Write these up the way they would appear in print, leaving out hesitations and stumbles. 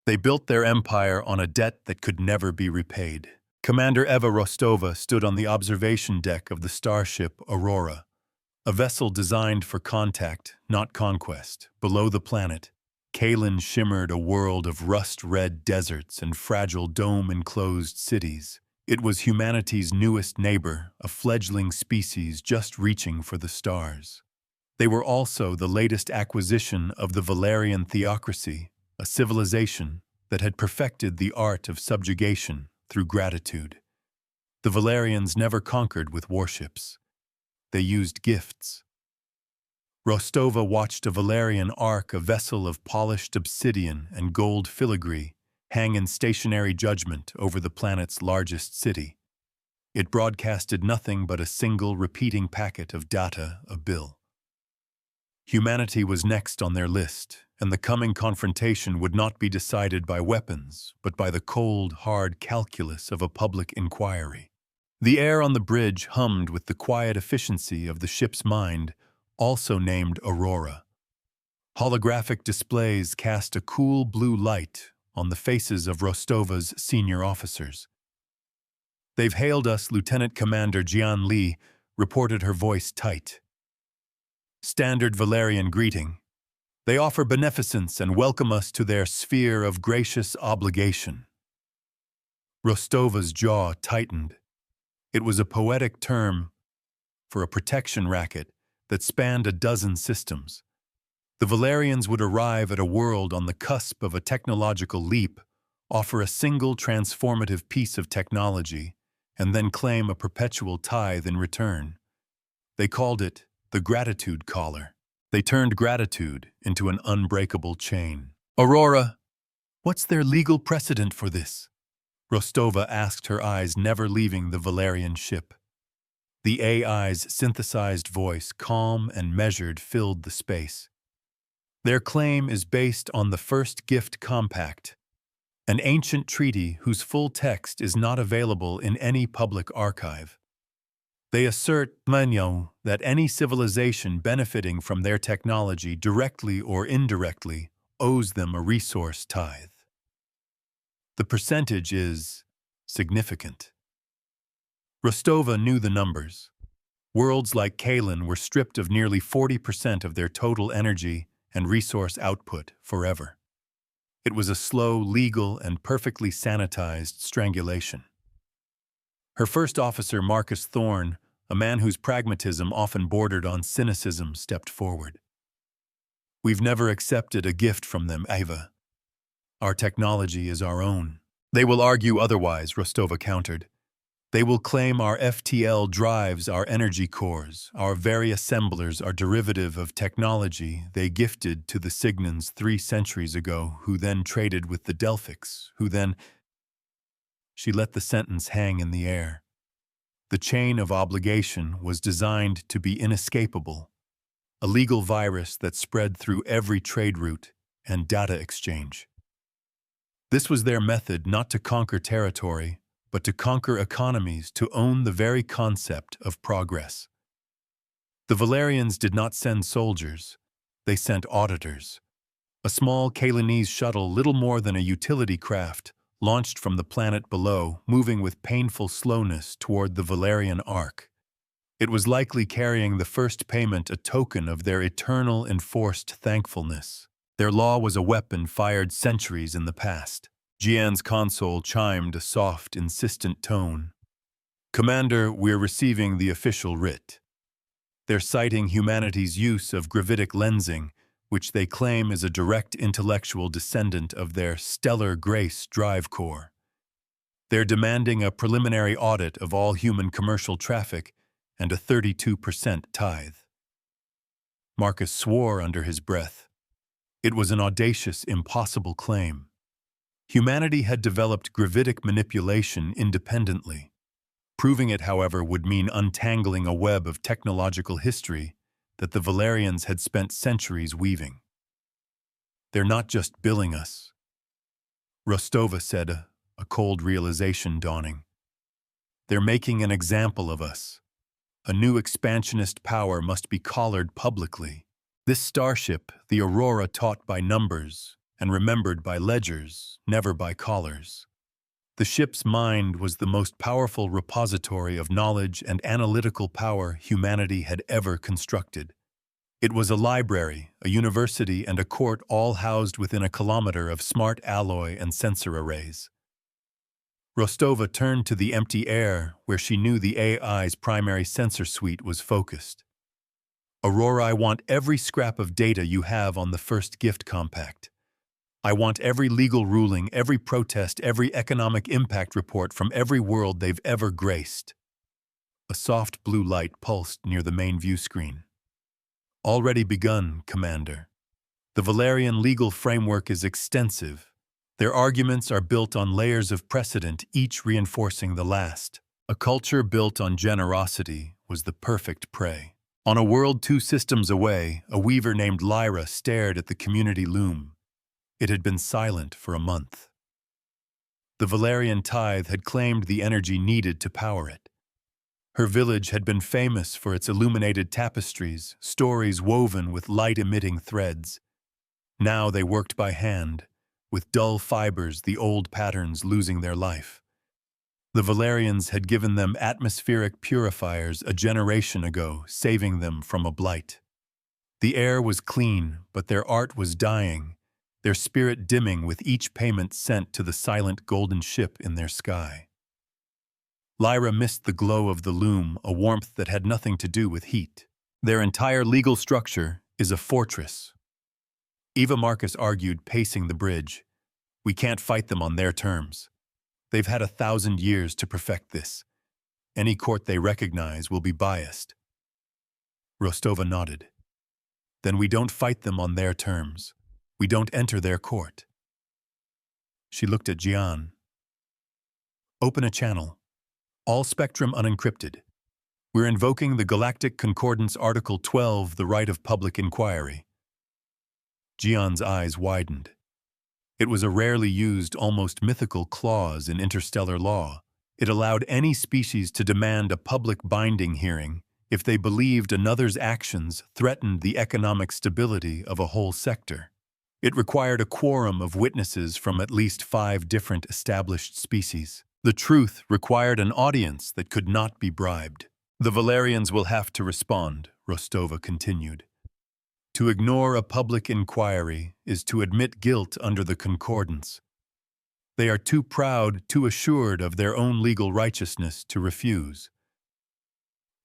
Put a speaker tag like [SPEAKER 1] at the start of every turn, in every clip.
[SPEAKER 1] They built their empire on a debt that could never be repaid. Commander Eva Rostova stood on the observation deck of the starship Aurora, a vessel designed for contact, not conquest. Below the planet, Kalin shimmered a world of rust-red deserts and fragile dome-enclosed cities. It was humanity's newest neighbor, a fledgling species just reaching for the stars. They were also the latest acquisition of the Valerian theocracy, a civilization that had perfected the art of subjugation through gratitude. The Valerians never conquered with warships. They used gifts. Rostova watched a Valerian ark, a vessel of polished obsidian and gold filigree, hang in stationary judgment over the planet's largest city. It broadcasted nothing but a single repeating packet of data, a bill. Humanity was next on their list, and the coming confrontation would not be decided by weapons, but by the cold, hard calculus of a public inquiry. The air on the bridge hummed with the quiet efficiency of the ship's mind, also named Aurora. Holographic displays cast a cool blue light on the faces of Rostova's senior officers. "They've hailed us," Lieutenant Commander Jian Li reported, her voice tight. "Standard Valerian greeting. They offer beneficence and welcome us to their sphere of gracious obligation." Rostova's jaw tightened. It was a poetic term for a protection racket that spanned a dozen systems. The Valerians would arrive at a world on the cusp of a technological leap, offer a single transformative piece of technology, and then claim a perpetual tithe in return. They called it the gratitude collar. They turned gratitude into an unbreakable chain. "Aurora, what's their legal precedent for this?" Rostova asked, her eyes never leaving the Valerian ship. The AI's synthesized voice, calm and measured, filled the space. "Their claim is based on the First Gift Compact, an ancient treaty whose full text is not available in any public archive. They assert, that any civilization benefiting from their technology directly or indirectly owes them a resource tithe. The percentage is significant." Rostova knew the numbers. Worlds like Kalin were stripped of nearly 40% of their total energy and resource output forever. It was a slow, legal, and perfectly sanitized strangulation. Her first officer, Marcus Thorne, a man whose pragmatism often bordered on cynicism, stepped forward. "We've never accepted a gift from them, Ava. Our technology is our own." "They will argue otherwise," Rostova countered. "They will claim our FTL drives our energy cores. Our very assemblers are derivative of technology they gifted to the Signans 3 centuries ago, who then traded with the Delphics, who then—" She let the sentence hang in the air. The chain of obligation was designed to be inescapable, a legal virus that spread through every trade route and data exchange. This was their method, not to conquer territory, but to conquer economies, to own the very concept of progress. The Valerians did not send soldiers, they sent auditors. A small Kalinese shuttle, little more than a utility craft, launched from the planet below, moving with painful slowness toward the Valerian ark. It was likely carrying the first payment, a token of their eternal enforced thankfulness. Their law was a weapon fired centuries in the past. Jian's console chimed a soft, insistent tone. "Commander, we're receiving the official writ. They're citing humanity's use of gravitic lensing, which they claim is a direct intellectual descendant of their stellar grace drive core. They're demanding a preliminary audit of all human commercial traffic and a 32% tithe." Marcus swore under his breath. It was an audacious, impossible claim. Humanity had developed gravitic manipulation independently. Proving it, however, would mean untangling a web of technological history that the Valerians had spent centuries weaving. "They're not just billing us," Rostova said, a cold realization dawning. "They're making an example of us. A new expansionist power must be collared publicly. This starship, the Aurora, taught by numbers and remembered by ledgers, never by callers. The ship's mind was the most powerful repository of knowledge and analytical power humanity had ever constructed. It was a library, a university, and a court all housed within a kilometer of smart alloy and sensor arrays. Rostova turned to the empty air where she knew the AI's primary sensor suite was focused. Aurora, I want every scrap of data you have on the first gift compact. I want every legal ruling, every protest, every economic impact report from every world they've ever graced. A soft blue light pulsed near the main view screen. Already begun, Commander. The Valerian legal framework is extensive. Their arguments are built on layers of precedent, each reinforcing the last. A culture built on generosity was the perfect prey. On a world 2 systems away, a weaver named Lyra stared at the community loom. It had been silent for a month. The Valerian tithe had claimed the energy needed to power it. Her village had been famous for its illuminated tapestries, stories woven with light-emitting threads. Now they worked by hand, with dull fibers, the old patterns losing their life. The Valerians had given them atmospheric purifiers a generation ago, saving them from a blight. The air was clean, but their art was dying, their spirit dimming with each payment sent to the silent golden ship in their sky. Lyra missed the glow of the loom, a warmth that had nothing to do with heat. Their entire legal structure is a fortress. Eva Marcus argued, pacing the bridge. We can't fight them on their terms. They've had 1,000 years to perfect this. Any court they recognize will be biased. Rostova nodded. Then we don't fight them on their terms. We don't enter their court. She looked at Jian. Open a channel. All spectrum unencrypted. We're invoking the Galactic Concordance Article 12, the right of public inquiry. Jian's eyes widened. It was a rarely used, almost mythical clause in interstellar law. It allowed any species to demand a public binding hearing if they believed another's actions threatened the economic stability of a whole sector. It required a quorum of witnesses from at least 5 different established species. The truth required an audience that could not be bribed. The Valerians will have to respond, Rostova continued. To ignore a public inquiry is to admit guilt under the concordance. They are too proud, too assured of their own legal righteousness to refuse.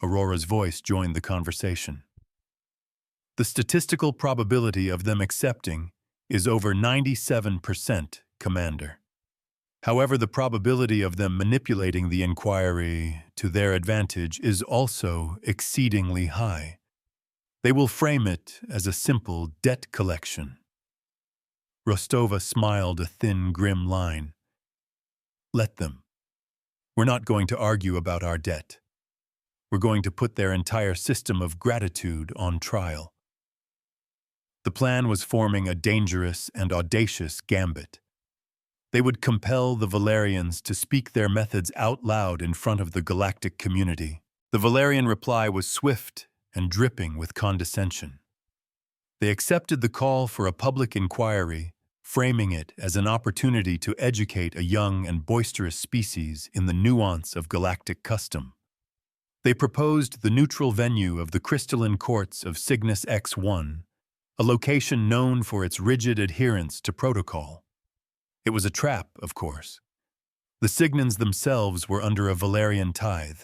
[SPEAKER 1] Aurora's voice joined the conversation. The statistical probability of them accepting is over 97%, Commander. However, the probability of them manipulating the inquiry to their advantage is also exceedingly high. They will frame it as a simple debt collection. Rostova smiled a thin, grim line. Let them. We're not going to argue about our debt. We're going to put their entire system of gratitude on trial. The plan was forming a dangerous and audacious gambit. They would compel the Valerians to speak their methods out loud in front of the galactic community. The Valerian reply was swift and dripping with condescension. They accepted the call for a public inquiry, framing it as an opportunity to educate a young and boisterous species in the nuance of galactic custom. They proposed the neutral venue of the crystalline courts of Cygnus X1, a location known for its rigid adherence to protocol. It was a trap, of course. The Cygnans themselves were under a Valerian tithe,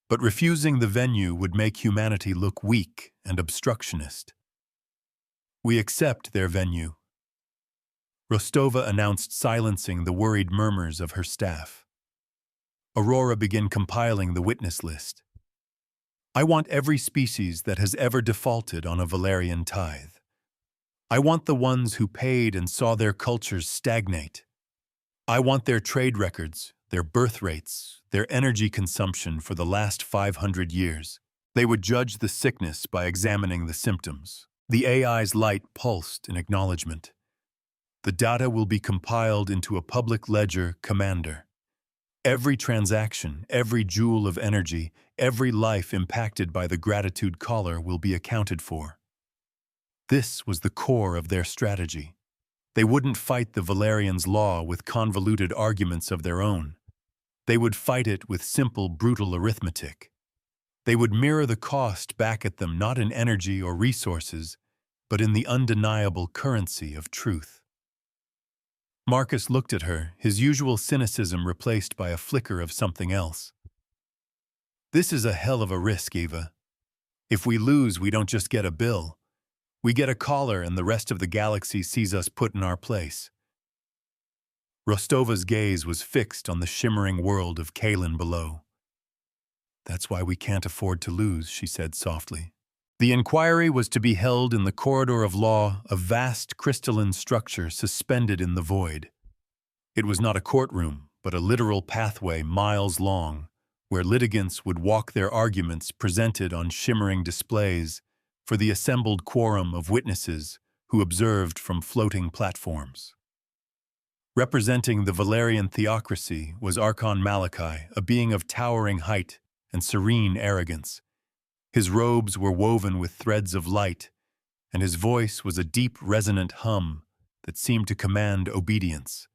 [SPEAKER 1] but refusing the venue would make humanity look weak and obstructionist. We accept their venue. Rostova announced, silencing the worried murmurs of her staff. Aurora began compiling the witness list. I want every species that has ever defaulted on a Valerian tithe. I want the ones who paid and saw their cultures stagnate. I want their trade records, their birth rates, their energy consumption for the last 500 years. They would judge the sickness by examining the symptoms. The AI's light pulsed in acknowledgement. The data will be compiled into a public ledger, Commander. Every transaction, every joule of energy, every life impacted by the gratitude collar will be accounted for. This was the core of their strategy. They wouldn't fight the Valerians' law with convoluted arguments of their own. They would fight it with simple, brutal arithmetic. They would mirror the cost back at them not in energy or resources, but in the undeniable currency of truth. Marcus looked at her, his usual cynicism replaced by a flicker of something else. This is a hell of a risk, Eva. If we lose, we don't just get a bill. We get a collar and the rest of the galaxy sees us put in our place. Rostova's gaze was fixed on the shimmering world of Kalin below. That's why we can't afford to lose, she said softly. The inquiry was to be held in the corridor of law, a vast crystalline structure suspended in the void. It was not a courtroom, but a literal pathway miles long, where litigants would walk their arguments presented on shimmering displays for the assembled quorum of witnesses who observed from floating platforms. Representing the Valerian theocracy was Archon Malachi, a being of towering height and serene arrogance. His robes were woven with threads of light, and his voice was a deep, resonant hum that seemed to command obedience.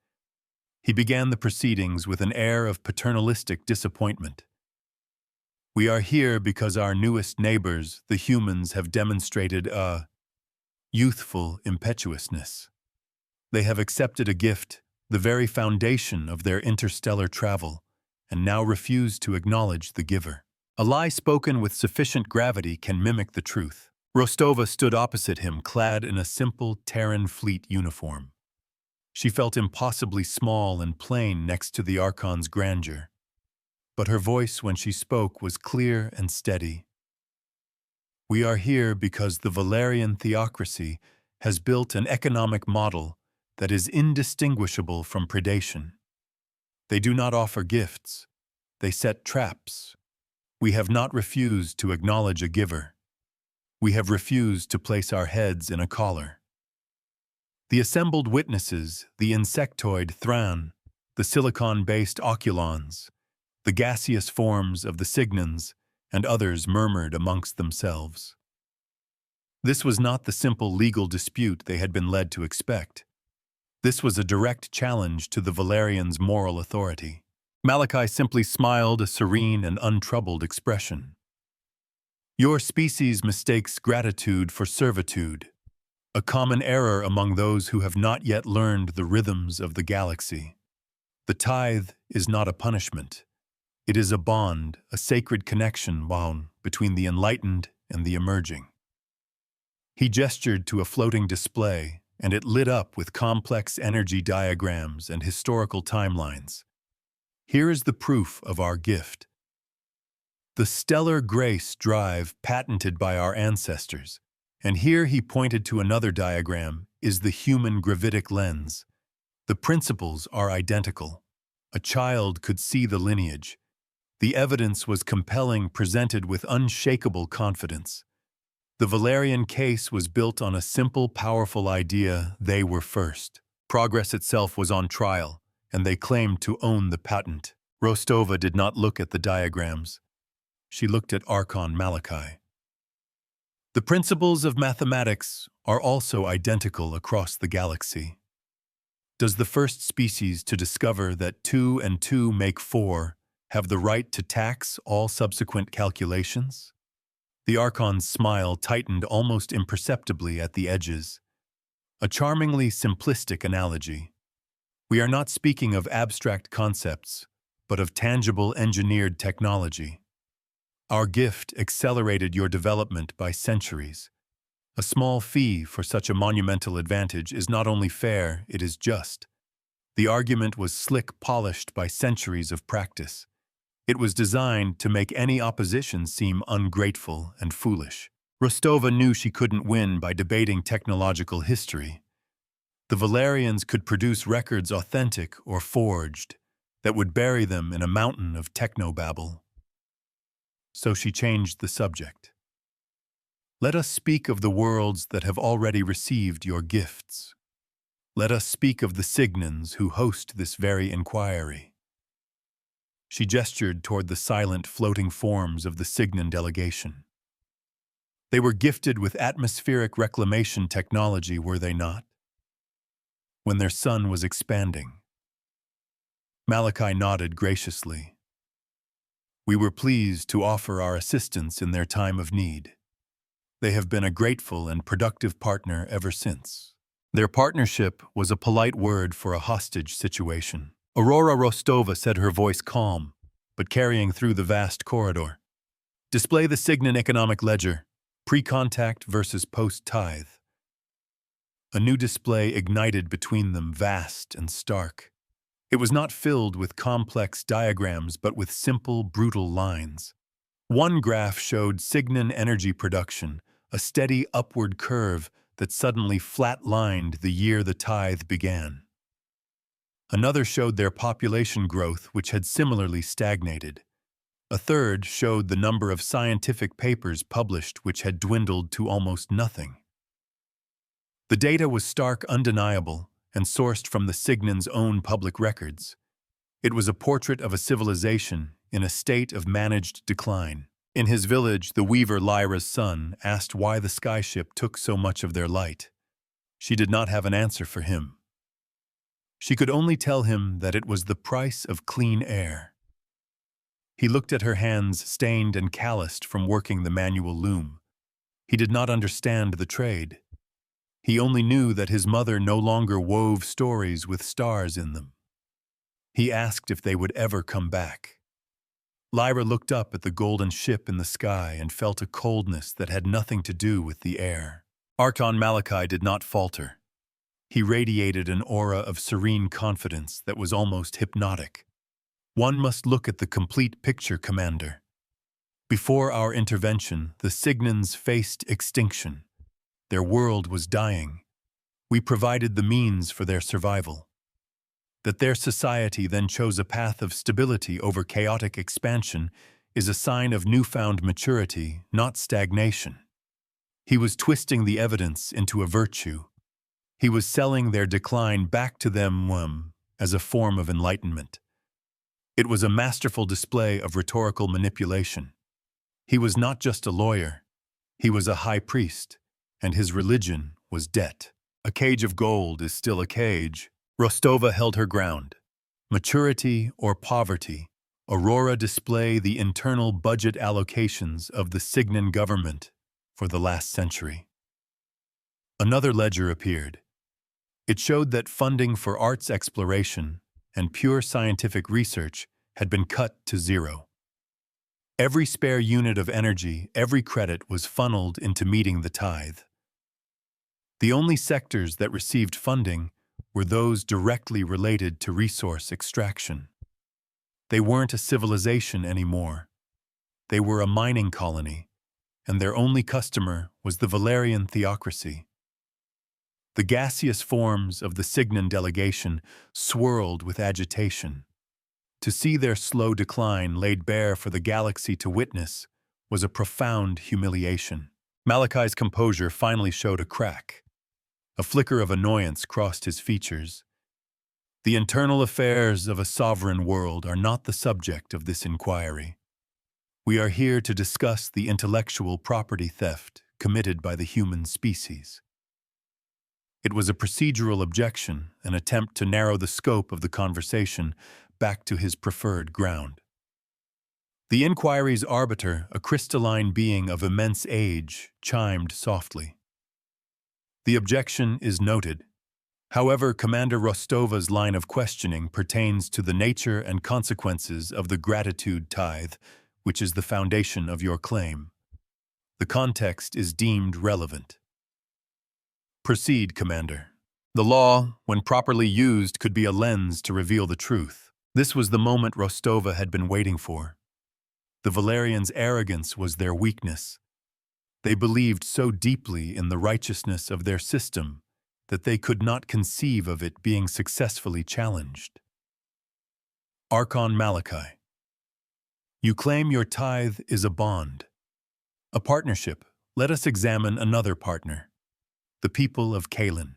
[SPEAKER 1] He began the proceedings with an air of paternalistic disappointment. We are here because our newest neighbors, the humans, have demonstrated a youthful impetuousness. They have accepted a gift, the very foundation of their interstellar travel, and now refuse to acknowledge the giver. A lie spoken with sufficient gravity can mimic the truth. Rostova stood opposite him, clad in a simple Terran fleet uniform. She felt impossibly small and plain next to the Archon's grandeur. But her voice when she spoke was clear and steady. We are here because the Valerian theocracy has built an economic model that is indistinguishable from predation. They do not offer gifts. They set traps. We have not refused to acknowledge a giver. We have refused to place our heads in a collar. The assembled witnesses, the insectoid Thran, the silicon-based Oculons, the gaseous forms of the Signans, and others murmured amongst themselves. This was not the simple legal dispute they had been led to expect. This was a direct challenge to the Valerians' moral authority. Malachi simply smiled a serene and untroubled expression. Your species mistakes gratitude for servitude, a common error among those who have not yet learned the rhythms of the galaxy. The tithe is not a punishment. It is a bond, a sacred connection wound between the enlightened and the emerging. He gestured to a floating display, and it lit up with complex energy diagrams and historical timelines. Here is the proof of our gift. The stellar grace drive patented by our ancestors, and here he pointed to another diagram, is the human gravitic lens. The principles are identical. A child could see the lineage. The evidence was compelling, presented with unshakable confidence. The Valerian case was built on a simple, powerful idea: they were first. Progress itself was on trial, and they claimed to own the patent. Rostova did not look at the diagrams. She looked at Archon Malachi. The principles of mathematics are also identical across the galaxy. Does the first species to discover that 2 and 2 make 4 have the right to tax all subsequent calculations? The Archon's smile tightened almost imperceptibly at the edges. A charmingly simplistic analogy. We are not speaking of abstract concepts, but of tangible engineered technology. Our gift accelerated your development by centuries. A small fee for such a monumental advantage is not only fair, it is just. The argument was slick polished by centuries of practice. It was designed to make any opposition seem ungrateful and foolish. Rostova knew she couldn't win by debating technological history. The Valerians could produce records authentic or forged that would bury them in a mountain of technobabble. So she changed the subject. Let us speak of the worlds that have already received your gifts. Let us speak of the Signans who host this very inquiry. She gestured toward the silent, floating forms of the Signan delegation. They were gifted with atmospheric reclamation technology, were they not? when their sun was expanding. Malachi nodded graciously. We were pleased to offer our assistance in their time of need. They have been a grateful and productive partner ever since. Their partnership was a polite word for a hostage situation. Aurora Rostova said, her voice calm, but carrying through the vast corridor. Display the Signan economic ledger, pre-contact versus post-tithe. A new display ignited between them, vast and stark. It was not filled with complex diagrams, but with simple, brutal lines. One graph showed Signan energy production, a steady upward curve that suddenly flat-lined the year the tithe began. Another showed their population growth, which had similarly stagnated. A third showed the number of scientific papers published, which had dwindled to almost nothing. The data was stark, undeniable, and sourced from the Signan's own public records. It was a portrait of a civilization in a state of managed decline. In his village, the weaver Lyra's son asked why the skyship took so much of their light. She did not have an answer for him. She could only tell him that it was the price of clean air. He looked at her hands, stained and calloused from working the manual loom. He did not understand the trade. He only knew that his mother no longer wove stories with stars in them. He asked if they would ever come back. Lyra looked up at the golden ship in the sky and felt a coldness that had nothing to do with the air. Archon Malachi did not falter. He radiated an aura of serene confidence that was almost hypnotic. One must look at the complete picture, Commander. Before our intervention, the Signans faced extinction. Their world was dying. We provided the means for their survival. That their society then chose a path of stability over chaotic expansion is a sign of newfound maturity, not stagnation. He was twisting the evidence into a virtue. He was selling their decline back to them as a form of enlightenment. It was a masterful display of rhetorical manipulation. He was not just a lawyer. He was a high priest, and his religion was debt. A cage of gold is still a cage. Rostova held her ground. Maturity or poverty, Aurora display the internal budget allocations of the Signan government for the last century. Another ledger appeared. It showed that funding for arts exploration and pure scientific research had been cut to zero. Every spare unit of energy, every credit was funneled into meeting the tithe. The only sectors that received funding were those directly related to resource extraction. They weren't a civilization anymore. They were a mining colony, and their only customer was the Valerian theocracy. The gaseous forms of the Signan delegation swirled with agitation. To see their slow decline laid bare for the galaxy to witness was a profound humiliation. Malachi's composure finally showed a crack. A flicker of annoyance crossed his features. The internal affairs of a sovereign world are not the subject of this inquiry. We are here to discuss the intellectual property theft committed by the human species. It was a procedural objection, an attempt to narrow the scope of the conversation back to his preferred ground. The inquiry's arbiter, a crystalline being of immense age, chimed softly. The objection is noted. However, Commander Rostova's line of questioning pertains to the nature and consequences of the gratitude tithe, which is the foundation of your claim. The context is deemed relevant. Proceed, Commander. The law, when properly used, could be a lens to reveal the truth. This was the moment Rostova had been waiting for. The Valerians' arrogance was their weakness. They believed so deeply in the righteousness of their system that they could not conceive of it being successfully challenged. Archon Malachi. You claim your tithe is a bond. A partnership. Let us examine another partner. The people of Kalen.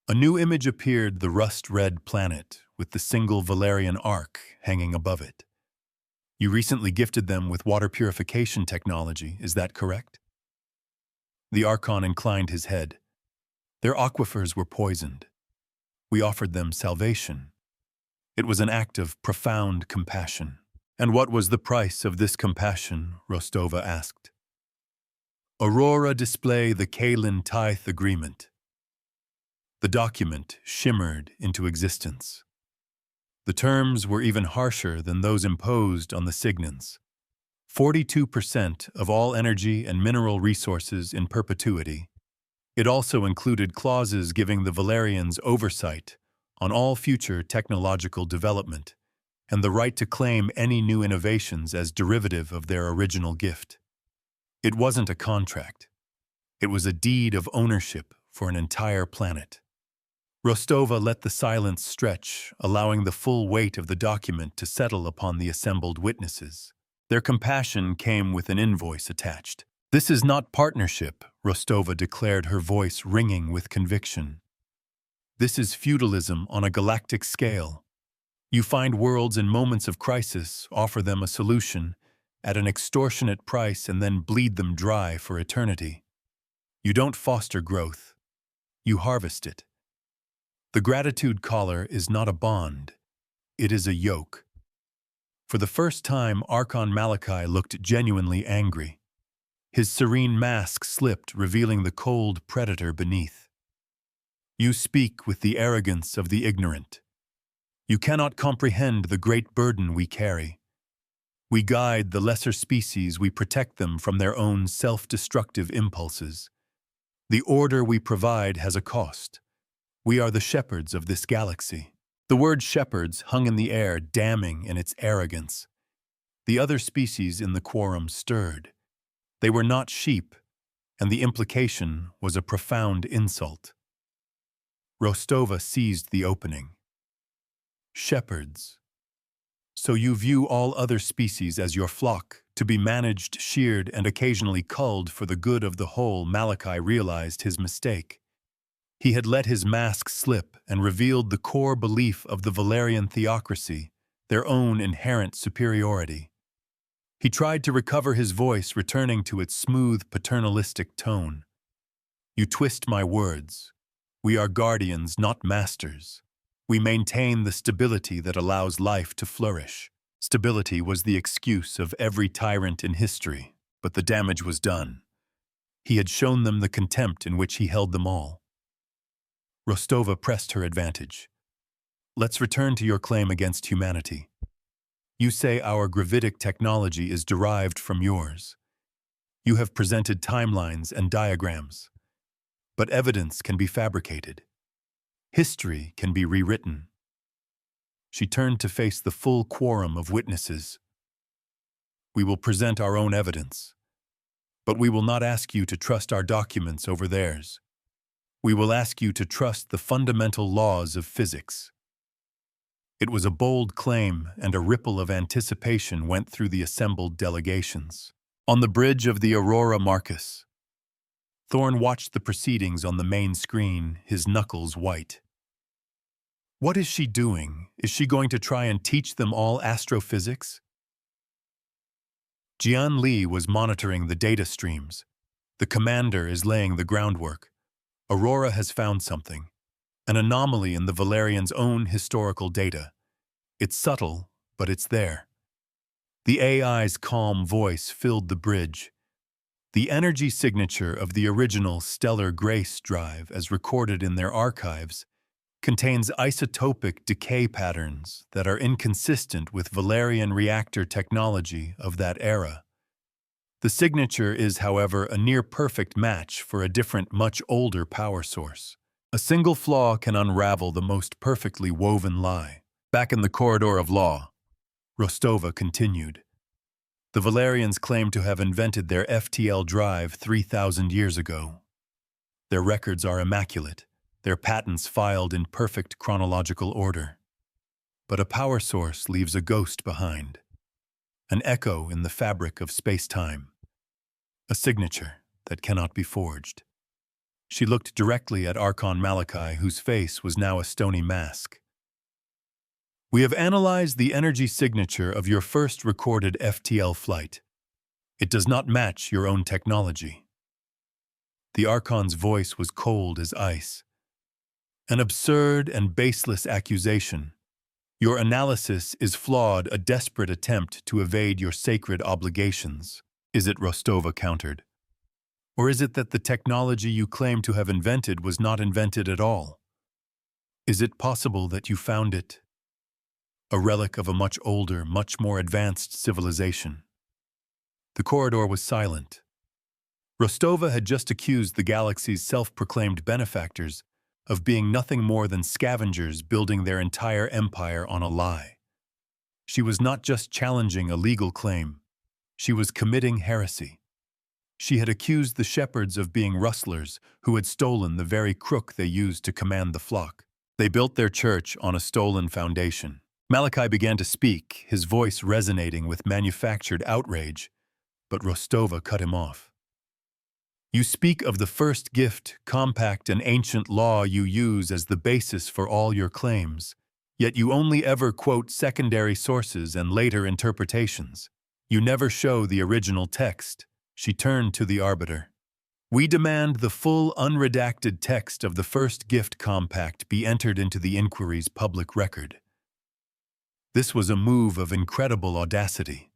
[SPEAKER 1] A new image appeared, the rust-red planet, with the single Valerian arc hanging above it. You recently gifted them with water purification technology, is that correct? The Archon inclined his head. Their aquifers were poisoned. We offered them salvation. It was an act of profound compassion. And what was the price of this compassion? Rostova asked. Aurora display the Kalin Tithe Agreement. The document shimmered into existence. The terms were even harsher than those imposed on the Signans. 42% of all energy and mineral resources in perpetuity. It also included clauses giving the Valerians oversight on all future technological development and the right to claim any new innovations as derivative of their original gift. It wasn't a contract. It was a deed of ownership for an entire planet. Rostova let the silence stretch, allowing the full weight of the document to settle upon the assembled witnesses. Their compassion came with an invoice attached. This is not partnership, Rostova declared, her voice ringing with conviction. This is feudalism on a galactic scale. You find worlds in moments of crisis, offer them a solution at an extortionate price, and then bleed them dry for eternity. You don't foster growth. You harvest it. The gratitude collar is not a bond. It is a yoke. For the first time, Archon Malachi looked genuinely angry. His serene mask slipped, revealing the cold predator beneath. You speak with the arrogance of the ignorant. You cannot comprehend the great burden we carry. We guide the lesser species, we protect them from their own self-destructive impulses. The order we provide has a cost. We are the shepherds of this galaxy. The word shepherds hung in the air, damning in its arrogance. The other species in the quorum stirred. They were not sheep, and the implication was a profound insult. Rostova seized the opening. Shepherds. So you view all other species as your flock, to be managed, sheared, and occasionally culled for the good of the whole. Malachi realized his mistake. He had let his mask slip and revealed the core belief of the Valerian theocracy, their own inherent superiority. He tried to recover his voice, returning to its smooth, paternalistic tone. You twist my words. We are guardians, not masters. We maintain the stability that allows life to flourish. Stability was the excuse of every tyrant in history, but the damage was done. He had shown them the contempt in which he held them all. Rostova pressed her advantage. Let's return to your claim against humanity. You say our gravitic technology is derived from yours. You have presented timelines and diagrams. But evidence can be fabricated. History can be rewritten. She turned to face the full quorum of witnesses. We will present our own evidence, but we will not ask you to trust our documents over theirs. We will ask you to trust the fundamental laws of physics. It was a bold claim, and a ripple of anticipation went through the assembled delegations. On the bridge of the Aurora Marcus, Thorne watched the proceedings on the main screen, his knuckles white. What is she doing? Is she going to try and teach them all astrophysics? Jian Li was monitoring the data streams. The commander is laying the groundwork. Aurora has found something. An anomaly in the Valerians' own historical data. It's subtle, but it's there. The AI's calm voice filled the bridge. The energy signature of the original stellar grace drive, as recorded in their archives, contains isotopic decay patterns that are inconsistent with Valerian reactor technology of that era. The signature is, however, a near-perfect match for a different, much older power source. A single flaw can unravel the most perfectly woven lie. Back in the corridor of law, Rostova continued. The Valerians claim to have invented their FTL drive 3,000 years ago. Their records are immaculate, their patents filed in perfect chronological order. But a power source leaves a ghost behind, an echo in the fabric of space-time, a signature that cannot be forged. She looked directly at Archon Malachi, whose face was now a stony mask. We have analyzed the energy signature of your first recorded FTL flight. It does not match your own technology. The Archon's voice was cold as ice. An absurd and baseless accusation. Your analysis is flawed, a desperate attempt to evade your sacred obligations. Is it, Rostova countered? Or is it that the technology you claim to have invented was not invented at all? Is it possible that you found it, a relic of a much older, much more advanced civilization? The corridor was silent. Rostova had just accused the galaxy's self-proclaimed benefactors of being nothing more than scavengers building their entire empire on a lie. She was not just challenging a legal claim, she was committing heresy. She had accused the shepherds of being rustlers who had stolen the very crook they used to command the flock. They built their church on a stolen foundation. Malachi began to speak, his voice resonating with manufactured outrage, but Rostova cut him off. You speak of the first gift, compact and ancient law you use as the basis for all your claims, yet you only ever quote secondary sources and later interpretations. You never show the original text. She turned to the arbiter. We demand the full unredacted text of the first gift compact be entered into the inquiry's public record. This was a move of incredible audacity.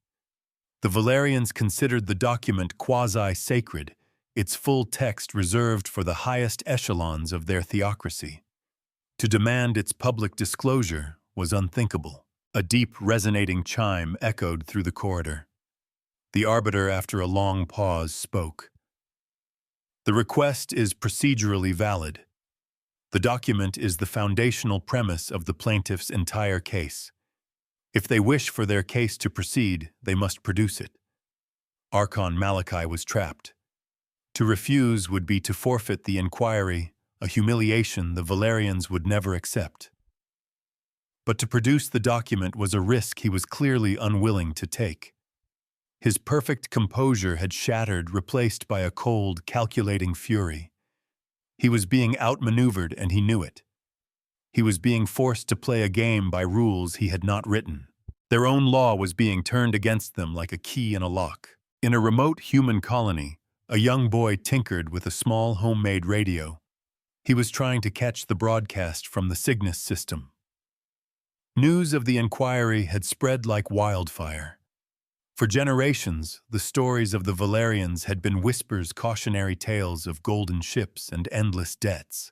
[SPEAKER 1] The Valerians considered the document quasi-sacred, its full text reserved for the highest echelons of their theocracy. To demand its public disclosure was unthinkable. A deep, resonating chime echoed through the corridor. The arbiter, after a long pause, spoke. The request is procedurally valid. The document is the foundational premise of the plaintiff's entire case. If they wish for their case to proceed, they must produce it. Archon Malachi was trapped. To refuse would be to forfeit the inquiry, a humiliation the Valerians would never accept. But to produce the document was a risk he was clearly unwilling to take. His perfect composure had shattered, replaced by a cold, calculating fury. He was being outmaneuvered, and he knew it. He was being forced to play a game by rules he had not written. Their own law was being turned against them like a key in a lock. In a remote human colony, a young boy tinkered with a small homemade radio. He was trying to catch the broadcast from the Cygnus system. News of the inquiry had spread like wildfire. For generations, the stories of the Valerians had been whispers, cautionary tales of golden ships and endless debts.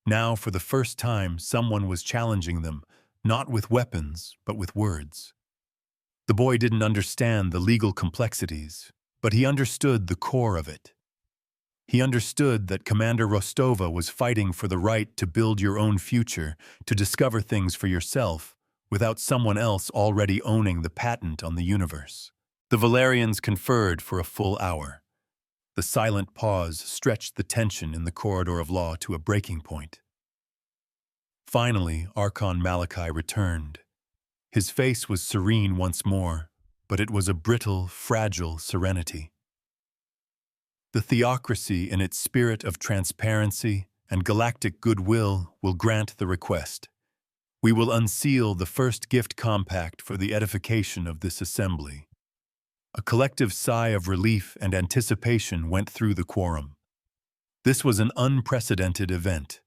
[SPEAKER 1] Now, for the first time, someone was challenging them, not with weapons, but with words. The boy didn't understand the legal complexities, but he understood the core of it. He understood that Commander Rostova was fighting for the right to build your own future, to discover things for yourself, without someone else already owning the patent on the universe. The Valerians conferred for a full hour. The silent pause stretched the tension in the corridor of law to a breaking point. Finally, Archon Malachi returned. His face was serene once more, but it was a brittle, fragile serenity. The theocracy, in its spirit of transparency and galactic goodwill, will grant the request. We will unseal the first gift compact for the edification of this assembly. A collective sigh of relief and anticipation went through the quorum. This was an unprecedented event.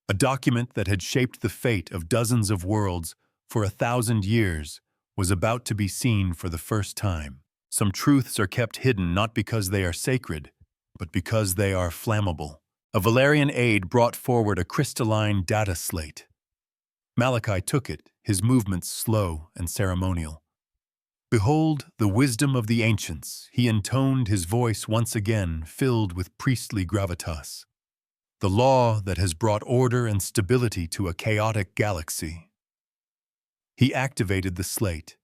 [SPEAKER 1] A document that had shaped the fate of dozens of worlds for 1,000 years was about to be seen for the first time. Some truths are kept hidden not because they are sacred, but because they are flammable. A Valerian aide brought forward a crystalline data slate. Malachi took it, his movements slow and ceremonial. Behold the wisdom of the ancients, he intoned, his voice once again filled with priestly gravitas. The law that has brought order and stability to a chaotic galaxy. He activated the slate,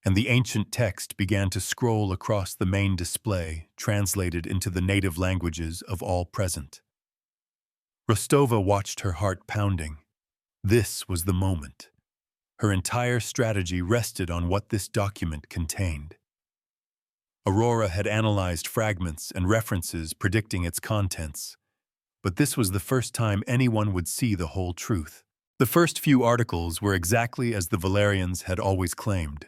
[SPEAKER 1] and the ancient text began to scroll across the main display, translated into the native languages of all present. Rostova watched her heart pounding. This was the moment. Her entire strategy rested on what this document contained. Aurora had analyzed fragments and references predicting its contents, but this was the first time anyone would see the whole truth. The first few articles were exactly as the Valerians had always claimed.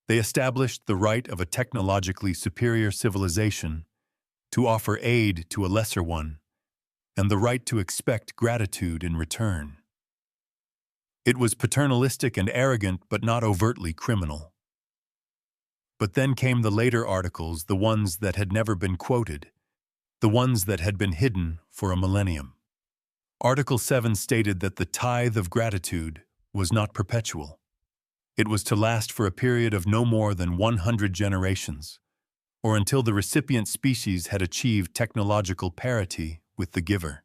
[SPEAKER 1] They established the right of a technologically superior civilization to offer aid to a lesser one, and the right to expect gratitude in return. It was paternalistic and arrogant, but not overtly criminal. But then came the later articles, the ones that had never been quoted, the ones that had been hidden for a millennium. Article 7 stated that the tithe of gratitude was not perpetual. It was to last for a period of no more than 100 generations, or until the recipient species had achieved technological parity with the giver.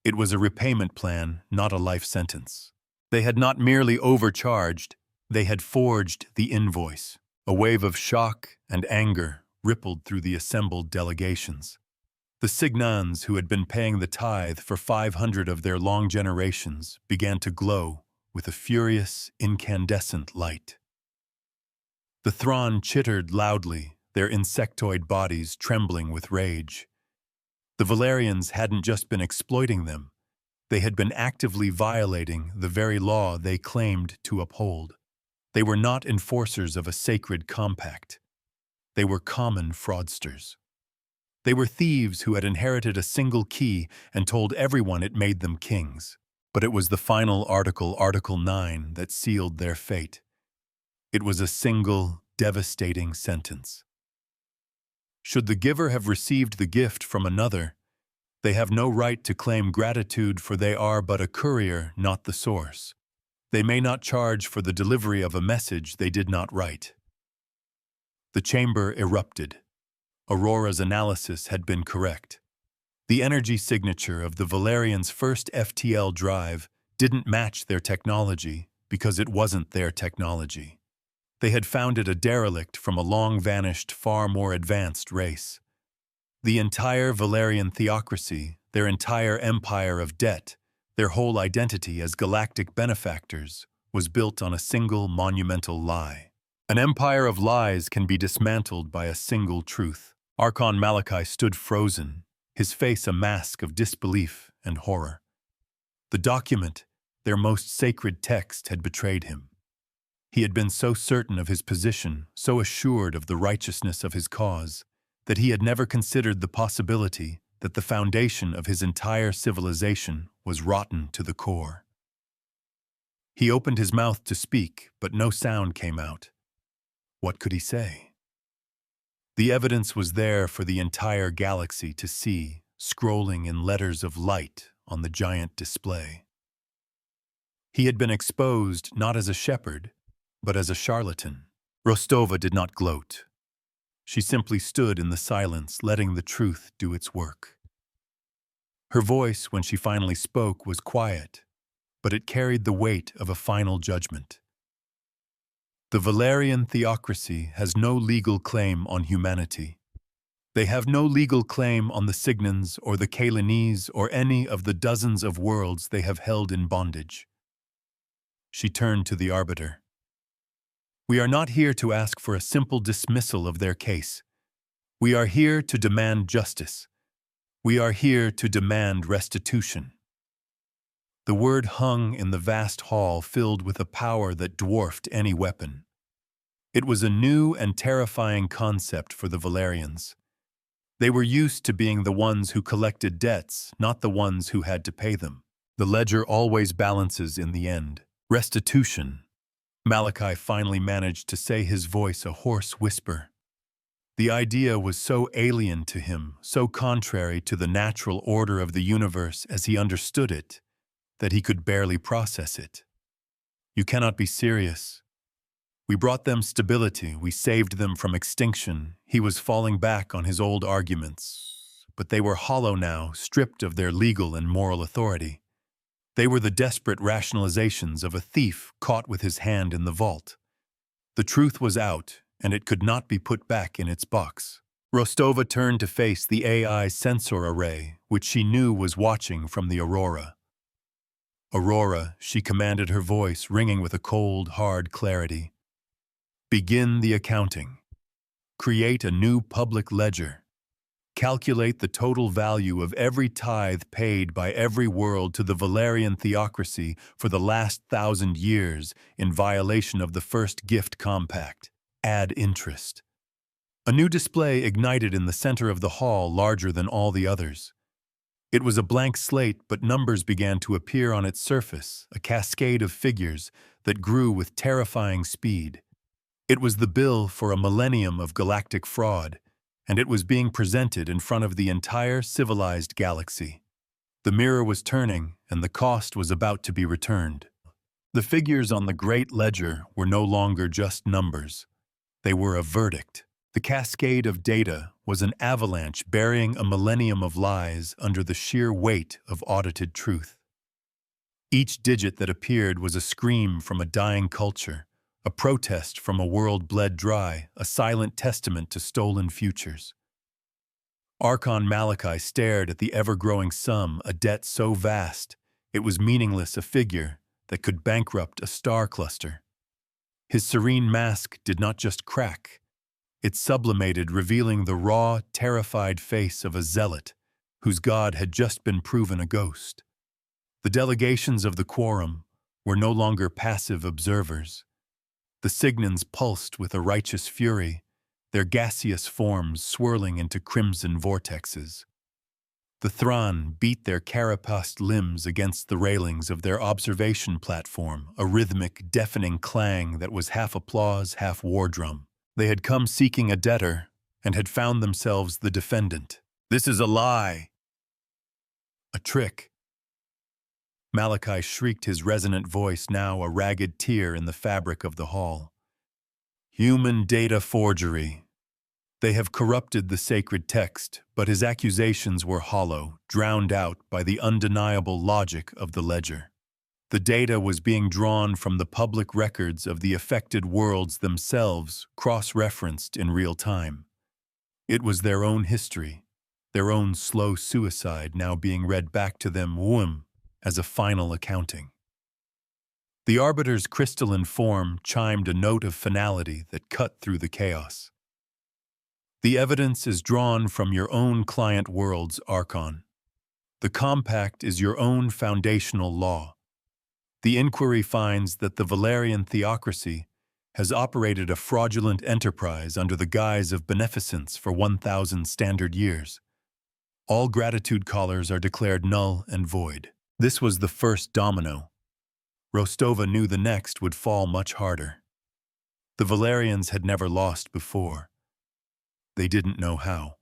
[SPEAKER 1] It was a repayment plan, not a life sentence. They had not merely overcharged, they had forged the invoice. A wave of shock and anger rippled through the assembled delegations. The Signans, who had been paying the tithe for 500 of their long generations, began to glow with a furious, incandescent light. The Thrawn chittered loudly, their insectoid bodies trembling with rage. The Valerians hadn't just been exploiting them, they had been actively violating the very law they claimed to uphold. They were not enforcers of a sacred compact. They were common fraudsters. They were thieves who had inherited a single key and told everyone it made them kings. But it was the final article, Article 9, that sealed their fate. It was a single, devastating sentence. Should the giver have received the gift from another, they have no right to claim gratitude, for they are but a courier, not the source. They may not charge for the delivery of a message they did not write. The chamber erupted. Aurora's analysis had been correct. The energy signature of the Valerians' first FTL drive didn't match their technology because it wasn't their technology. They had found it a derelict from a long-vanished, far more advanced race. The entire Valerian theocracy, their entire empire of debt, their whole identity as galactic benefactors, was built on a single monumental lie. An empire of lies can be dismantled by a single truth. Archon Malachi stood frozen, his face a mask of disbelief and horror. The document, their most sacred text, had betrayed him. He had been so certain of his position, so assured of the righteousness of his cause, that he had never considered the possibility that the foundation of his entire civilization was rotten to the core. He opened his mouth to speak, but no sound came out. What could he say? The evidence was there for the entire galaxy to see, scrolling in letters of light on the giant display. He had been exposed not as a shepherd, but as a charlatan. Rostova did not gloat. She simply stood in the silence, letting the truth do its work. Her voice, when she finally spoke, was quiet, but it carried the weight of a final judgment. The Valerian theocracy has no legal claim on humanity. They have no legal claim on the Signans or the Kalinese or any of the dozens of worlds they have held in bondage. She turned to the arbiter. We are not here to ask for a simple dismissal of their case. We are here to demand justice. We are here to demand restitution. The word hung in the vast hall, filled with a power that dwarfed any weapon. It was a new and terrifying concept for the Valerians. They were used to being the ones who collected debts, not the ones who had to pay them. The ledger always balances in the end. Restitution. Malachi finally managed to say, his voice a hoarse whisper. The idea was so alien to him, so contrary to the natural order of the universe as he understood it, that he could barely process it. You cannot be serious. We brought them stability, we saved them from extinction. He was falling back on his old arguments, but they were hollow now, stripped of their legal and moral authority. They were the desperate rationalizations of a thief caught with his hand in the vault. The truth was out, and it could not be put back in its box. Rostova turned to face the AI sensor array, which she knew was watching from the Aurora. Aurora, she commanded, her voice ringing with a cold, hard clarity. Begin the accounting. Create a new public ledger. Calculate the total value of every tithe paid by every world to the Valerian theocracy for the last 1,000 years in violation of the first gift compact. Add interest. A new display ignited in the center of the hall, larger than all the others. It was a blank slate, but numbers began to appear on its surface, a cascade of figures that grew with terrifying speed. It was the bill for a millennium of galactic fraud, and it was being presented in front of the entire civilized galaxy. The mirror was turning, and the cost was about to be returned. The figures on the great ledger were no longer just numbers. They were a verdict. The cascade of data was an avalanche burying a millennium of lies under the sheer weight of audited truth. Each digit that appeared was a scream from a dying culture, a protest from a world bled dry, a silent testament to stolen futures. Archon Malachi stared at the ever-growing sum, a debt so vast it was meaningless, a figure that could bankrupt a star cluster. His serene mask did not just crack. It sublimated, revealing the raw, terrified face of a zealot whose god had just been proven a ghost. The delegations of the quorum were no longer passive observers. The Signans pulsed with a righteous fury, their gaseous forms swirling into crimson vortexes. The Thrawn beat their carapaced limbs against the railings of their observation platform, a rhythmic, deafening clang that was half applause, half war drum. They had come seeking a debtor and had found themselves the defendant. "This is a lie!" "A trick!" Malachi shrieked, his resonant voice now a ragged tear in the fabric of the hall. "Human data forgery. They have corrupted the sacred text," but his accusations were hollow, drowned out by the undeniable logic of the ledger. The data was being drawn from the public records of the affected worlds themselves, cross-referenced in real time. It was their own history, their own slow suicide now being read back to them as a final accounting. The Arbiter's crystalline form chimed a note of finality that cut through the chaos. "The evidence is drawn from your own client worlds, Archon. The compact is your own foundational law. The inquiry finds that the Valerian theocracy has operated a fraudulent enterprise under the guise of beneficence for 1,000 standard years. All gratitude callers are declared null and void." This was the first domino. Rostova knew the next would fall much harder. The Valerians had never lost before. They didn't know how.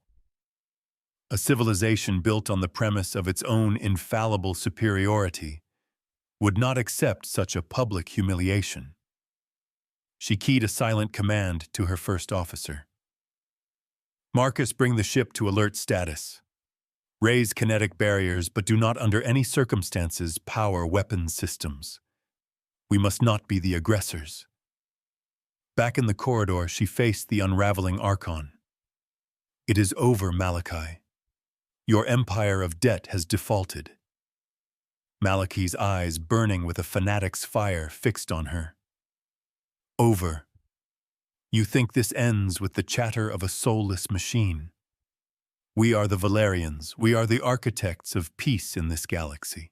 [SPEAKER 1] A civilization built on the premise of its own infallible superiority would not accept such a public humiliation. She keyed a silent command to her first officer. "Marcus, bring the ship to alert status. Raise kinetic barriers, but do not under any circumstances power weapons systems. We must not be the aggressors." Back in the corridor, she faced the unraveling Archon. "It is over, Malachi. Your empire of debt has defaulted." Malachi's eyes burning with a fanatic's fire fixed on her. "Over. You think this ends with the chatter of a soulless machine? We are the Valerians. We are the architects of peace in this galaxy.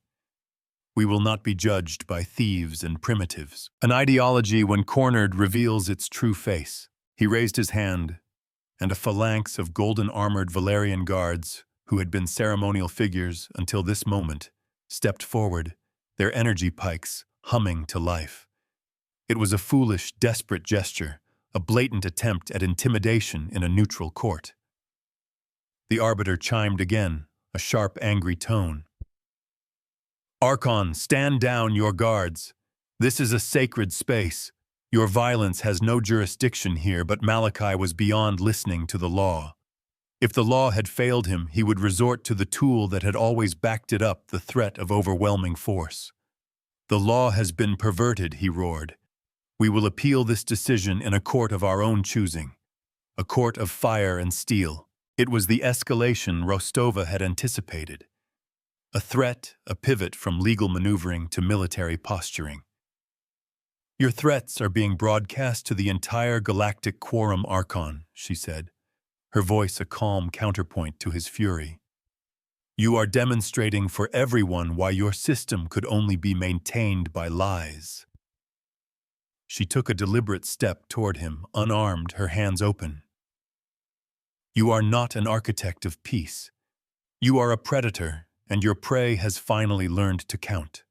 [SPEAKER 1] We will not be judged by thieves and primitives. An ideology, when cornered, reveals its true face." He raised his hand, and a phalanx of golden-armored Valerian guards, who had been ceremonial figures until this moment, stepped forward, their energy pikes humming to life. It was a foolish, desperate gesture, a blatant attempt at intimidation in a neutral court. The Arbiter chimed again, a sharp, angry tone. "Archon, stand down your guards. This is a sacred space. Your violence has no jurisdiction here," but Malachi was beyond listening to the law. If the law had failed him, he would resort to the tool that had always backed it up, the threat of overwhelming force. "The law has been perverted," he roared. "We will appeal this decision in a court of our own choosing, a court of fire and steel." It was the escalation Rostova had anticipated. A threat, a pivot from legal maneuvering to military posturing. "Your threats are being broadcast to the entire galactic quorum, Archon," she said, her voice a calm counterpoint to his fury. "You are demonstrating for everyone why your system could only be maintained by lies." She took a deliberate step toward him, unarmed, her hands open. "You are not an architect of peace. You are a predator, and your prey has finally learned to count."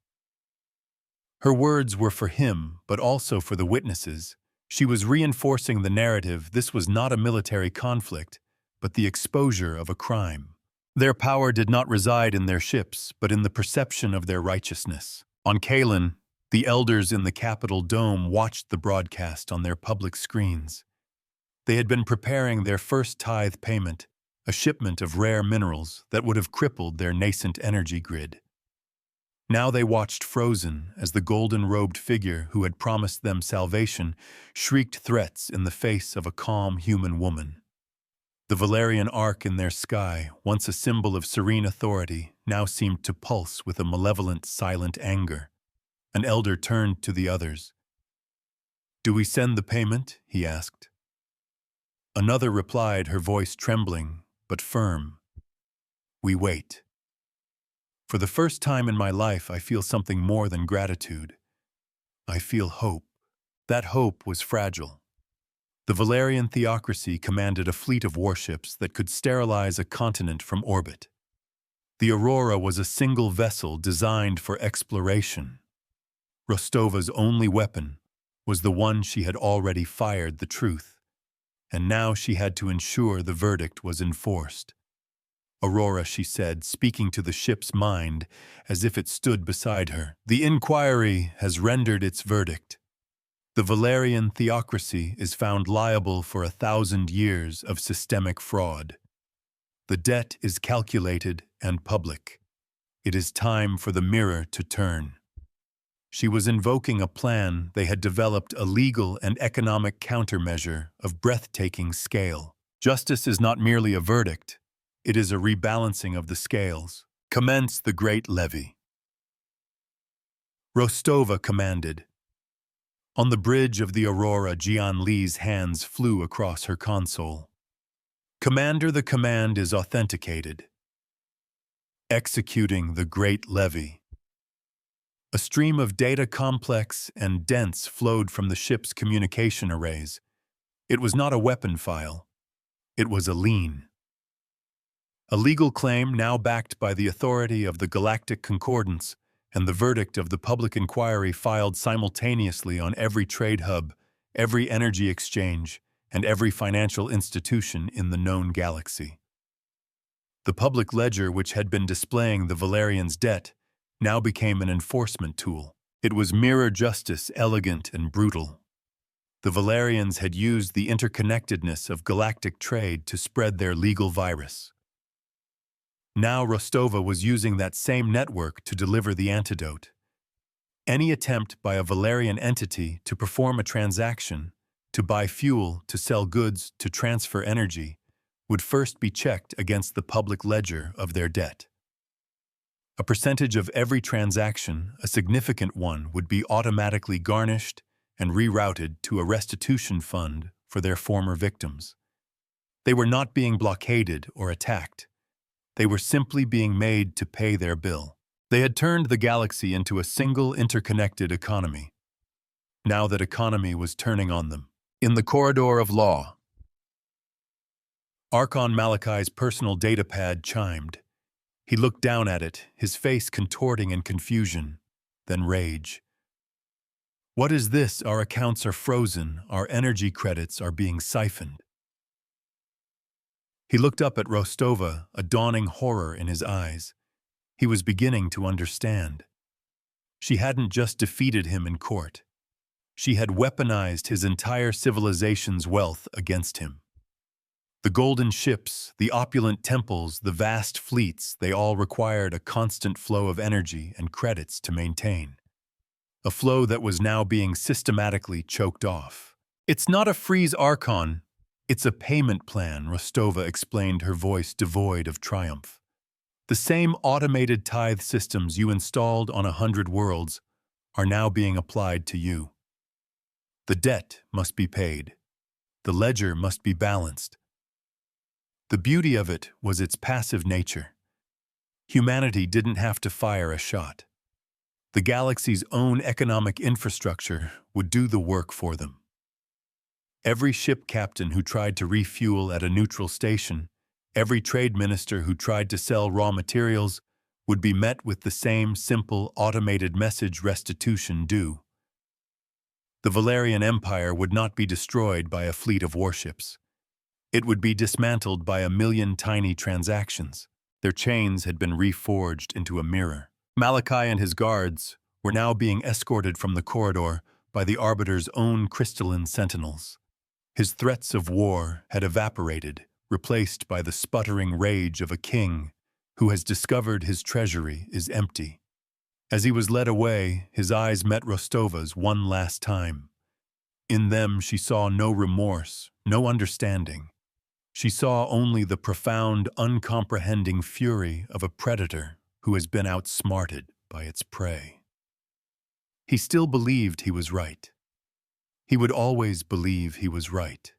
[SPEAKER 1] Her words were for him, but also for the witnesses. She was reinforcing the narrative this was not a military conflict, but the exposure of a crime. Their power did not reside in their ships, but in the perception of their righteousness. On Kalen, the elders in the Capitol Dome watched the broadcast on their public screens. They had been preparing their first tithe payment, a shipment of rare minerals that would have crippled their nascent energy grid. Now they watched frozen as the golden-robed figure who had promised them salvation shrieked threats in the face of a calm human woman. The Valerian arc in their sky, once a symbol of serene authority, now seemed to pulse with a malevolent, silent anger. An elder turned to the others. "Do we send the payment?" he asked. Another replied, her voice trembling, but firm. "We wait." For the first time in my life, I feel something more than gratitude. I feel hope. That hope was fragile. The Valerian theocracy commanded a fleet of warships that could sterilize a continent from orbit. The Aurora was a single vessel designed for exploration. Rostova's only weapon was the one she had already fired, the truth, and now she had to ensure the verdict was enforced. "Aurora," she said, speaking to the ship's mind as if it stood beside her, "the inquiry has rendered its verdict. The Valerian theocracy is found liable for 1,000 years of systemic fraud. The debt is calculated and public. It is time for the mirror to turn." She was invoking a plan they had developed, a legal and economic countermeasure of breathtaking scale. Justice is not merely a verdict. It is a rebalancing of the scales. "Commence the great levy." Rostova commanded. On the bridge of the Aurora, Jian Li's hands flew across her console. "Commander, the command is authenticated. Executing the great levy." A stream of data, complex and dense, flowed from the ship's communication arrays. It was not a weapon file. It was a lien. A legal claim now backed by the authority of the Galactic Concordance and the verdict of the public inquiry filed simultaneously on every trade hub, every energy exchange, and every financial institution in the known galaxy. The public ledger, which had been displaying the Valerians' debt, now became an enforcement tool. It was mirror justice, elegant and brutal. The Valerians had used the interconnectedness of galactic trade to spread their legal virus. Now Rostova was using that same network to deliver the antidote. Any attempt by a Valerian entity to perform a transaction, to buy fuel, to sell goods, to transfer energy, would first be checked against the public ledger of their debt. A percentage of every transaction, a significant one, would be automatically garnished and rerouted to a restitution fund for their former victims. They were not being blockaded or attacked. They were simply being made to pay their bill. They had turned the galaxy into a single interconnected economy. Now that economy was turning on them. In the corridor of law, Archon Malachi's personal datapad chimed. He looked down at it, his face contorting in confusion, then rage. "What is this? Our accounts are frozen, our energy credits are being siphoned." He looked up at Rostova, a dawning horror in his eyes. He was beginning to understand. She hadn't just defeated him in court. She had weaponized his entire civilization's wealth against him. The golden ships, the opulent temples, the vast fleets, they all required a constant flow of energy and credits to maintain. A flow that was now being systematically choked off. "It's not a freeze, Archon. It's a payment plan," Rostova explained, her voice devoid of triumph. "The same automated tithe systems you installed on 100 worlds are now being applied to you. The debt must be paid. The ledger must be balanced." The beauty of it was its passive nature. Humanity didn't have to fire a shot. The galaxy's own economic infrastructure would do the work for them. Every ship captain who tried to refuel at a neutral station, every trade minister who tried to sell raw materials, would be met with the same simple automated message restitution due. The Valerian Empire would not be destroyed by a fleet of warships. It would be dismantled by 1,000,000 tiny transactions. Their chains had been reforged into a mirror. Malachi and his guards were now being escorted from the corridor by the Arbiter's own crystalline sentinels. His threats of war had evaporated, replaced by the sputtering rage of a king who has discovered his treasury is empty. As he was led away, his eyes met Rostova's one last time. In them she saw no remorse, no understanding. She saw only the profound, uncomprehending fury of a predator who has been outsmarted by its prey. He still believed he was right. He would always believe he was right.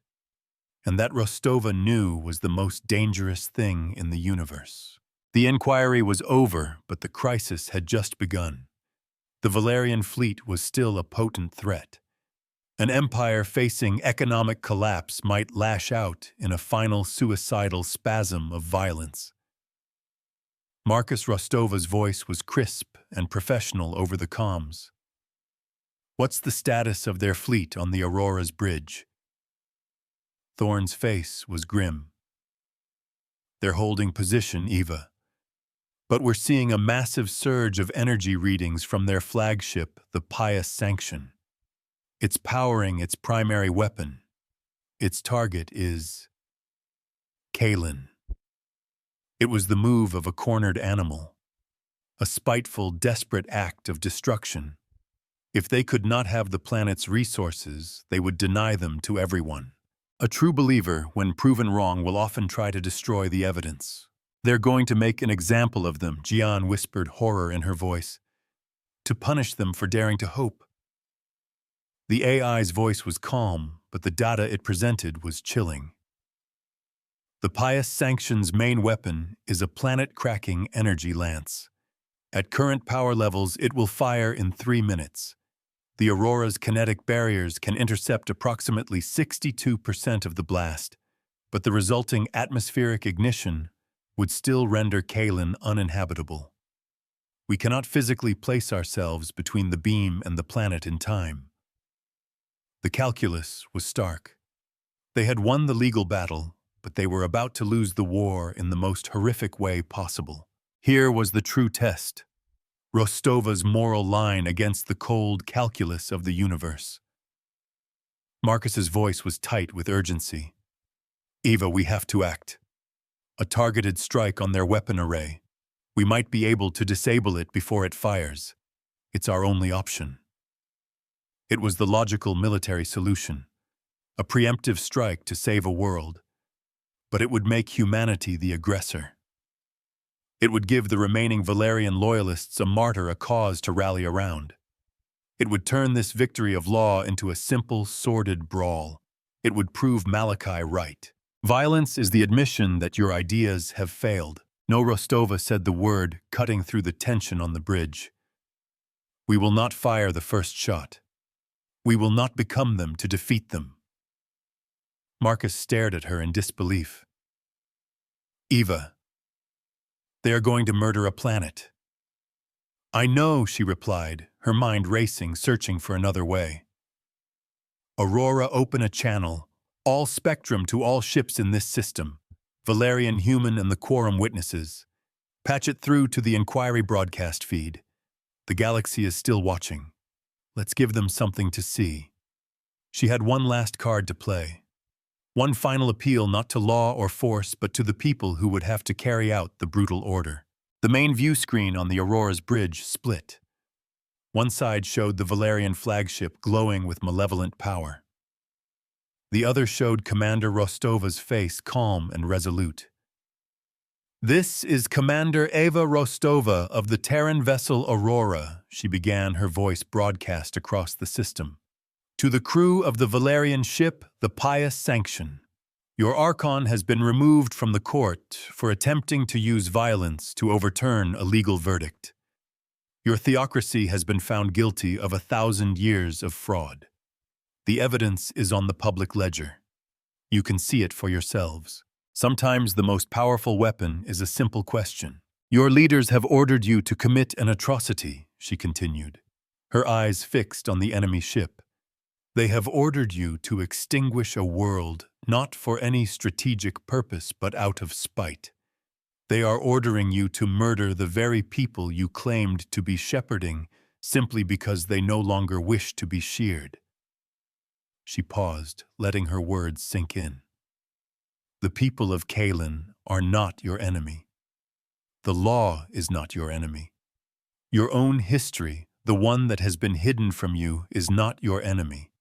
[SPEAKER 1] And that Rostova knew was the most dangerous thing in the universe. The inquiry was over, but the crisis had just begun. The Valerian fleet was still a potent threat. An empire facing economic collapse might lash out in a final suicidal spasm of violence. Marcus Rostova's voice was crisp and professional over the comms. "What's the status of their fleet on the Aurora's bridge?" Thorne's face was grim. "They're holding position, Eva. But we're seeing a massive surge of energy readings from their flagship, the Pious Sanction. It's powering its primary weapon. Its target is Kalen." It was the move of a cornered animal, a spiteful, desperate act of destruction. If they could not have the planet's resources, they would deny them to everyone. A true believer, when proven wrong, will often try to destroy the evidence. "They're going to make an example of them," Gian whispered, horror in her voice. "To punish them for daring to hope." The AI's voice was calm, but the data it presented was chilling. The Pious Sanction's main weapon is a planet-cracking energy lance. At current power levels, it will fire in 3 minutes. The Aurora's kinetic barriers can intercept approximately 62% of the blast, but the resulting atmospheric ignition would still render Kalen uninhabitable. We cannot physically place ourselves between the beam and the planet in time. The calculus was stark. They had won the legal battle, but they were about to lose the war in the most horrific way possible. Here was the true test. Rostova's moral line against the cold calculus of the universe. Marcus's voice was tight with urgency. "Eva, we have to act. A targeted strike on their weapon array. We might be able to disable it before it fires. It's our only option." It was the logical military solution, a preemptive strike to save a world, but it would make humanity the aggressor. It would give the remaining Valerian loyalists a martyr, a cause to rally around. It would turn this victory of law into a simple, sordid brawl. It would prove Malachi right. "Violence is the admission that your ideas have failed." No, Rostova said the word, cutting through the tension on the bridge. "We will not fire the first shot. We will not become them to defeat them." Marcus stared at her in disbelief. "Eva, they are going to murder a planet." "I know," she replied, her mind racing, searching for another way. "Aurora, open a channel, all spectrum to all ships in this system, Valerian, human, and the quorum witnesses. Patch it through to the inquiry broadcast feed. The galaxy is still watching. Let's give them something to see." She had one last card to play. One final appeal, not to law or force, but to the people who would have to carry out the brutal order. The main view screen on the Aurora's bridge split. One side showed the Valerian flagship glowing with malevolent power. The other showed Commander Rostova's face calm and resolute. "This is Commander Eva Rostova of the Terran vessel Aurora," she began, her voice broadcast across the system. "To the crew of the Valerian ship, the Pious Sanction. Your Archon has been removed from the court for attempting to use violence to overturn a legal verdict. Your theocracy has been found guilty of 1,000 years of fraud. The evidence is on the public ledger. You can see it for yourselves. Sometimes the most powerful weapon is a simple question. Your leaders have ordered you to commit an atrocity, she continued, her eyes fixed on the enemy ship. They have ordered you to extinguish a world not for any strategic purpose but out of spite. They are ordering you to murder the very people you claimed to be shepherding simply because they no longer wish to be sheared. She paused, letting her words sink in. The people of Kalen are not your enemy. The law is not your enemy. Your own history, the one that has been hidden from you, is not your enemy.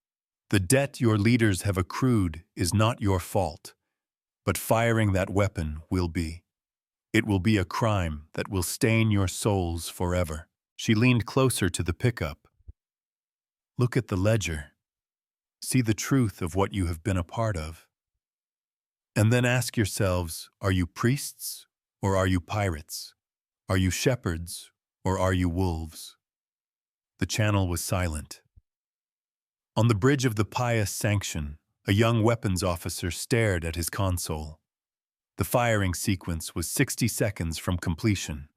[SPEAKER 1] The debt your leaders have accrued is not your fault, but firing that weapon will be. It will be a crime that will stain your souls forever. She leaned closer to the pickup. Look at the ledger. See the truth of what you have been a part of. And then ask yourselves, are you priests or are you pirates? Are you shepherds or are you wolves? The channel was silent. On the bridge of the pious sanction, a young weapons officer stared at his console. The firing sequence was 60 seconds from completion.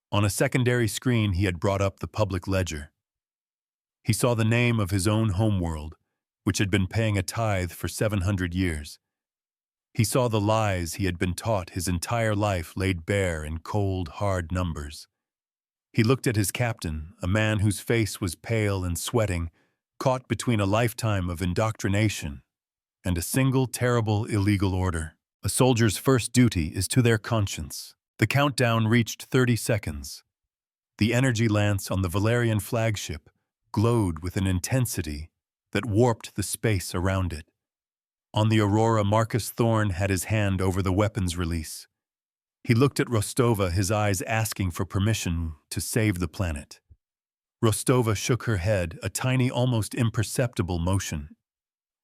[SPEAKER 1] On a secondary screen, he had brought up the public ledger. He saw the name of his own homeworld, which had been paying a tithe for 700 years. He saw the lies he had been taught his entire life laid bare in cold, hard numbers. He looked at his captain, a man whose face was pale and sweating, caught between a lifetime of indoctrination and a single terrible illegal order. A soldier's first duty is to their conscience. The countdown reached 30 seconds. The energy lance on the Valerian flagship glowed with an intensity that warped the space around it. On the Aurora, Marcus Thorne had his hand over the weapons release. He looked at Rostova, his eyes asking for permission to save the planet. Rostova shook her head, a tiny, almost imperceptible motion.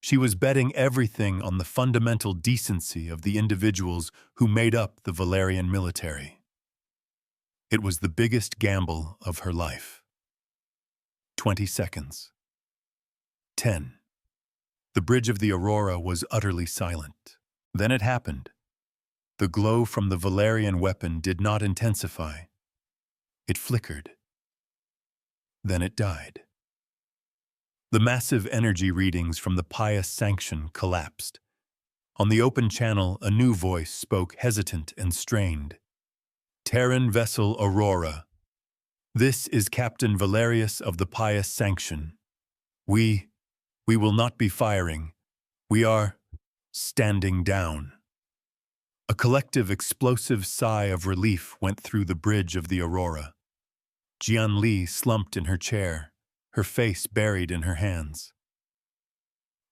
[SPEAKER 1] She was betting everything on the fundamental decency of the individuals who made up the Valerian military. It was the biggest gamble of her life. 20 seconds. 10. The bridge of the Aurora was utterly silent. Then it happened. The glow from the Valerian weapon did not intensify. It flickered. Then it died. The massive energy readings from the pious sanction collapsed. On the open channel, a new voice spoke, hesitant and strained. Terran vessel Aurora. This is Captain Valerius of the pious sanction. We will not be firing. We are standing down. A collective explosive sigh of relief went through the bridge of the Aurora. Jian Li slumped in her chair, her face buried in her hands.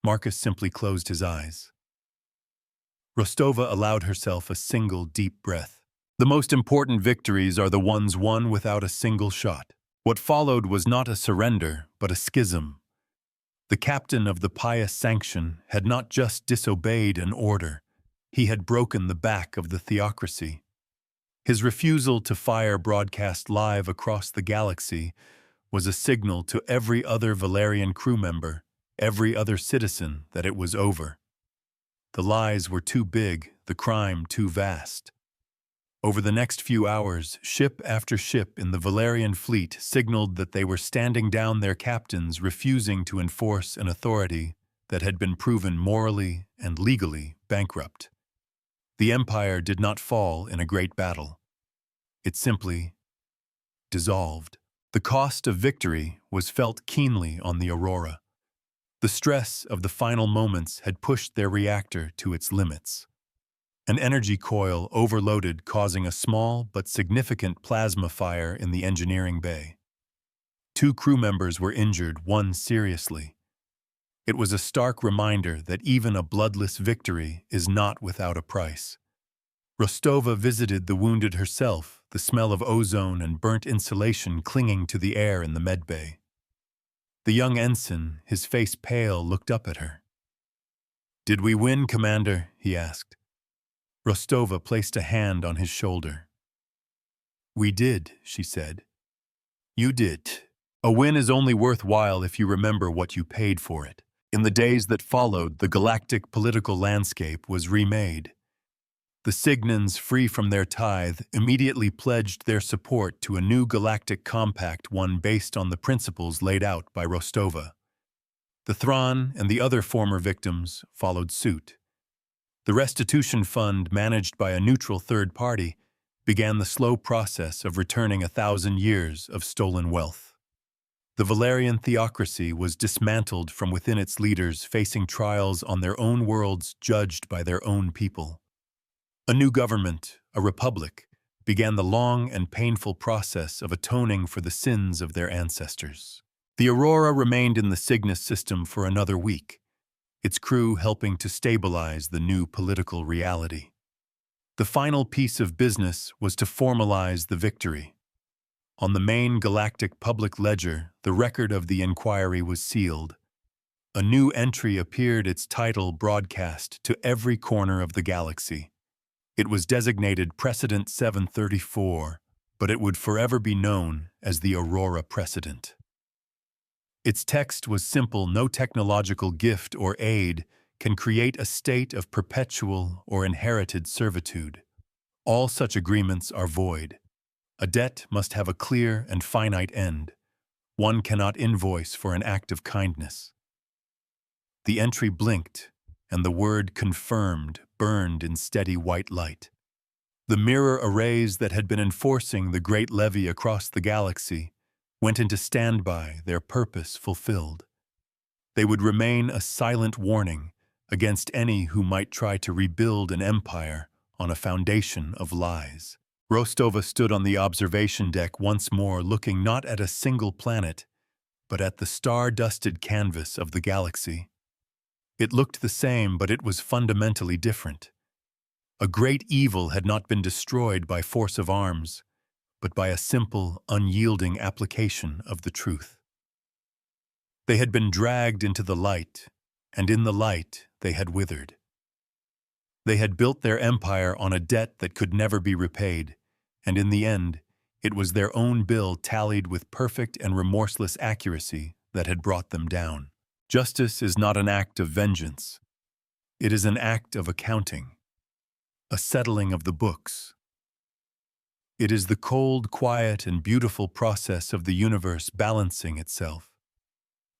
[SPEAKER 1] Marcus simply closed his eyes. Rostova allowed herself a single deep breath. The most important victories are the ones won without a single shot. What followed was not a surrender, but a schism. The captain of the pious sanction had not just disobeyed an order, he had broken the back of the theocracy. His refusal to fire broadcast live across the galaxy was a signal to every other Valerian crew member, every other citizen, that it was over. The lies were too big, the crime too vast. Over the next few hours, ship after ship in the Valerian fleet signaled that they were standing down their captains, refusing to enforce an authority that had been proven morally and legally bankrupt. The Empire did not fall in a great battle. It simply dissolved. The cost of victory was felt keenly on the Aurora. The stress of the final moments had pushed their reactor to its limits. An energy coil overloaded, causing a small but significant plasma fire in the engineering bay. 2 crew members were injured, one seriously. It was a stark reminder that even a bloodless victory is not without a price. Rostova visited the wounded herself, the smell of ozone and burnt insulation clinging to the air in the medbay. The young ensign, his face pale, looked up at her. "Did we win, Commander?" he asked. Rostova placed a hand on his shoulder. "We did," she said. "You did. A win is only worthwhile if you remember what you paid for it." In the days that followed, the galactic political landscape was remade. The Cygnans, free from their tithe, immediately pledged their support to a new galactic compact, one based on the principles laid out by Rostova. The Thrawn and the other former victims followed suit. The restitution fund, managed by a neutral third party, began the slow process of returning 1,000 years of stolen wealth. The Valerian theocracy was dismantled from within its leaders, facing trials on their own worlds judged by their own people. A new government, a republic, began the long and painful process of atoning for the sins of their ancestors. The Aurora remained in the Cygnus system for another week, its crew helping to stabilize the new political reality. The final piece of business was to formalize the victory. On the main galactic public ledger, the record of the inquiry was sealed. A new entry appeared, its title broadcast to every corner of the galaxy. It was designated Precedent 734, but it would forever be known as the Aurora Precedent. Its text was simple: no technological gift or aid can create a state of perpetual or inherited servitude. All such agreements are void. A debt must have a clear and finite end. One cannot invoice for an act of kindness. The entry blinked, and the word "confirmed" burned in steady white light. The mirror arrays that had been enforcing the great levy across the galaxy went into standby, their purpose fulfilled. They would remain a silent warning against any who might try to rebuild an empire on a foundation of lies. Rostova stood on the observation deck once more, looking not at a single planet, but at the star-dusted canvas of the galaxy. It looked the same, but it was fundamentally different. A great evil had not been destroyed by force of arms, but by a simple, unyielding application of the truth. They had been dragged into the light, and in the light they had withered. They had built their empire on a debt that could never be repaid, and in the end, it was their own bill tallied with perfect and remorseless accuracy that had brought them down. Justice is not an act of vengeance. It is an act of accounting, a settling of the books. It is the cold, quiet, and beautiful process of the universe balancing itself.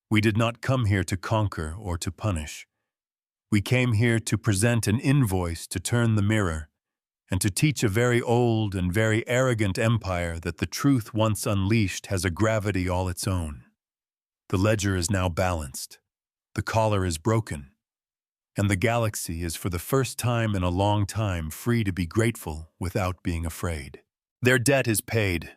[SPEAKER 1] We did not come here to conquer or to punish. We came here to present an invoice to turn the mirror, and to teach a very old and very arrogant empire that the truth once unleashed has a gravity all its own. The ledger is now balanced. The collar is broken. And the galaxy is for the first time in a long time free to be grateful without being afraid. Their debt is paid.